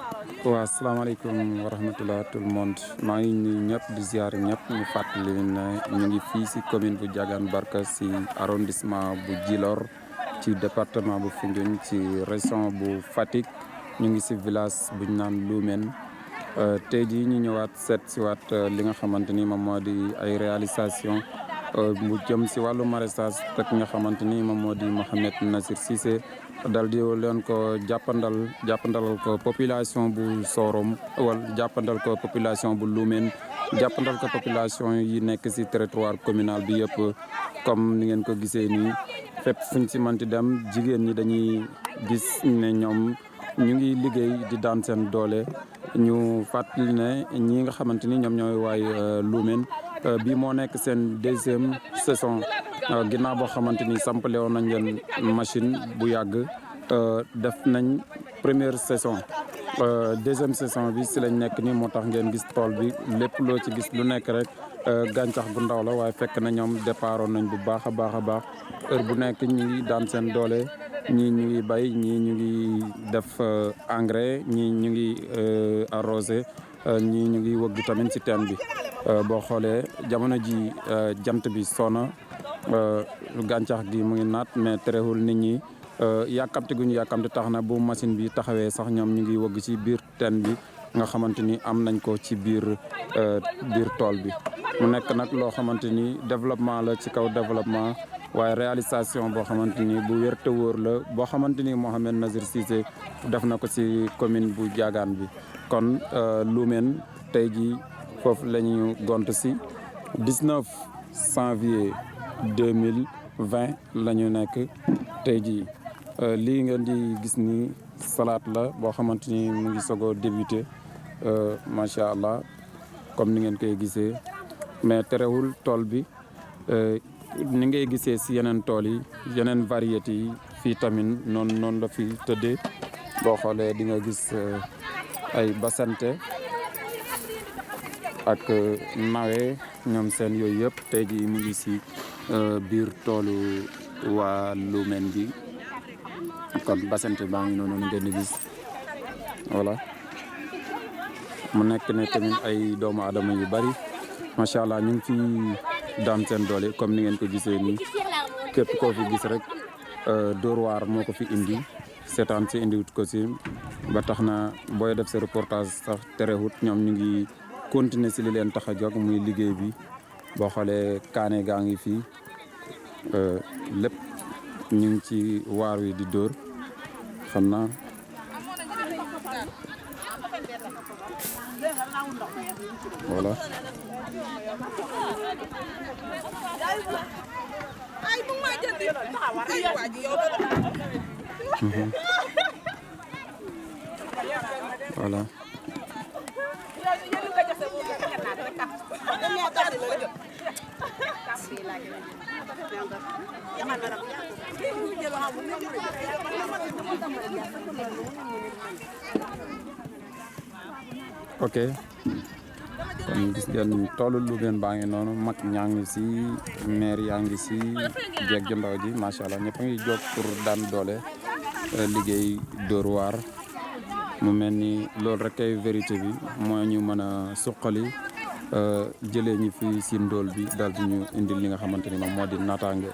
waaw asalaamaaleykum wa rahmatulah tout le monde maa ngi nuyu ñëpp di ziar ñëpp ñu fàttali ne ñu ngi fii si commune bu Diagane Barka si arrondissement bu Djilor ci département bu Foundiougne ci région bu Fatick ñu ngi si village bu ñu naan Loumène tey jii ñu ñëwaat seet si waat li nga xamante ni moom moo di ay réalisation mu jëm si wàllu maraîchage te ki nga xamante ni moom moo di Mouhamed Nazir Cissé dal di leen ko jàppandalal ko population bu Sorom wala jàppandal ko population bu Loumène jàppandal ko population yi nekk si territoire communal bi yëpp comme ni ngeen ko gisee nii fépp fuñ si manti dem jigéen ñi dañuy gis ne ñoom ñu ngi liggéey di daan seen doole ñu fàttali ne ñi nga xamante ni ñoom ñooy waay Loumène bii moo nekk seen deuxième saison ginnaaw boo xamante ni sampale woon nañ leen machine bu yàgg def nañ première saison deuxième saison bi si lañ nekk ni moo tax ngeen gis tool bi lépp loo ci gis lu nekk rek gàncax gu ndaw la waaye fekk na ñoom départoon nañ bu baax a baax a baax heure bu nekk ñu ngi daan seen doole ñii ñu ngi bay ñii ñu ngi def engrais ñii ñu ngi arrosé ñii ñu ngi wëgg tamit ci teen bi boo xoolee jamono ji jant bi sona gàncax gi mu ngi naat mais terewul nit ñi yàkkamti gu ñu yàkkamti tax na bu machine bi taxawee sax ñoom ñu ngi wëgg ci biir teen bi nga xamante ni am nañ ko ci biir tool bi mu nekk nag loo xamante ni développement la ci kaw développement waaye réalisation boo xamante ni bu wér te wóor la boo xamante ni Mouhamed Nazir Cissé def na ko ci commune bu Diagane bi kon Loumène tey ji foofu la ñu gont si 19 janvier 2020 la ñu nekk tey jii lii ngeen di gis ni salade la boo xamante ni mu ngi soog a débuté macha allah comme ni ngeen koy gisee mais terewul tool bi ni ngay gisee si yeneen tool yi yeneen variétés yi fii tamit noonu la fi tëddee boo xoolee di nga gis ay basante ak nawe ñoom seen yooyu yëpp tey jii mu ngi si biir toolu waa Loumène bi kon basante baa ngi noonu ngeen di gis voilà mu nekk ne tamit ay doomu aadama yu bari macha allah ñu ngi fi daan seen doole comme ni ngeen ko gisee nii képp koo fi gis rek Dóor waar moo ko fi indi seetaan si indiwut ko si ba tax na booy def sa reportage sax terewut ñoom ñu ngi continuer si li leen tax a jóg muy liggéey bi boo xoolee kaane gaa ngi fii lépp ñu ngi ci waar wi di dóor xam naa voilà voilà ok kon gis ngeen toolu Loumène baa ngi noonu mag ñaa ngi si maire yaa ngi si jeeg ju ndaw ji macha allah ñëpp a ngi jóg pour daan doole liggéey Dóor waar mu mel ni loolu rek ay vérité bi moo ñu mën a suqali jëlee ñi fi si ndóol bi daal di ñu indil li nga xamante ni moom moo di naataange